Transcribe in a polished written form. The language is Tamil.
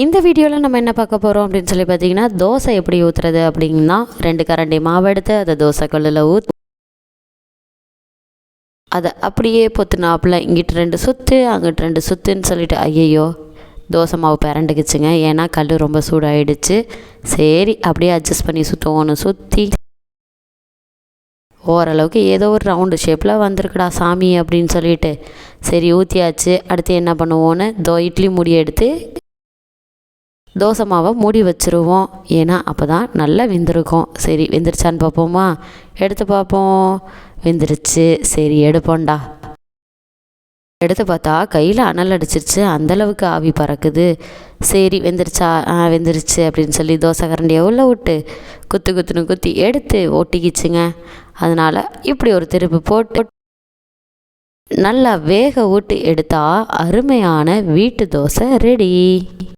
இந்த வீடியோவில் நம்ம என்ன பார்க்க போகிறோம் அப்படின்னு சொல்லி பார்த்தீங்கன்னா, தோசை எப்படி ஊற்றுறது அப்படின்னா, 2 கரண்டி மாவு எடுத்து அதை தோசை கல்லில் அதை அப்படியே பொத்துனாப்பில் இங்கிட்டு 2 சுற்று அங்கிட்டு 2 சுற்றுன்னு சொல்லிட்டு ஐயையோ தோசை மாவு பிறண்டுக்குச்சுங்க. ஏன்னா கல் ரொம்ப சூடாகிடுச்சு. சரி அப்படியே அட்ஜஸ்ட் பண்ணி சுற்றுவோன்னு சுற்றி ஓரளவுக்கு ஏதோ ஒரு ரவுண்டு ஷேப்பில் வந்திருக்குடா சாமி அப்படின்னு சொல்லிட்டு சரி ஊற்றியாச்சு. அடுத்து என்ன பண்ணுவோன்னு இட்லி மூடி எடுத்து தோசை மாவை மூடி வச்சுருவோம். ஏன்னா அப்போ தான் நல்லா வெந்திருக்கும். சரி வெந்துருச்சான்னு பார்ப்போமா? எடுத்து பார்ப்போம். வெந்துருச்சு. சரி எடுப்போண்டா. எடுத்து பார்த்தா கையில் அனல் அடிச்சிருச்சு. அந்தளவுக்கு ஆவி பறக்குது. சரி வெந்துருச்சா? வெந்துருச்சு அப்படின்னு சொல்லி தோசை கரண்டியை உள்ளே விட்டு குத்துன்னு குத்தி எடுத்து ஒட்டிக்கிச்சுங்க. அதனால் இப்படி ஒரு திருப்பு போட்டு நல்லா வேக விட்டு எடுத்தால் அருமையான வீட்டு தோசை ரெடி.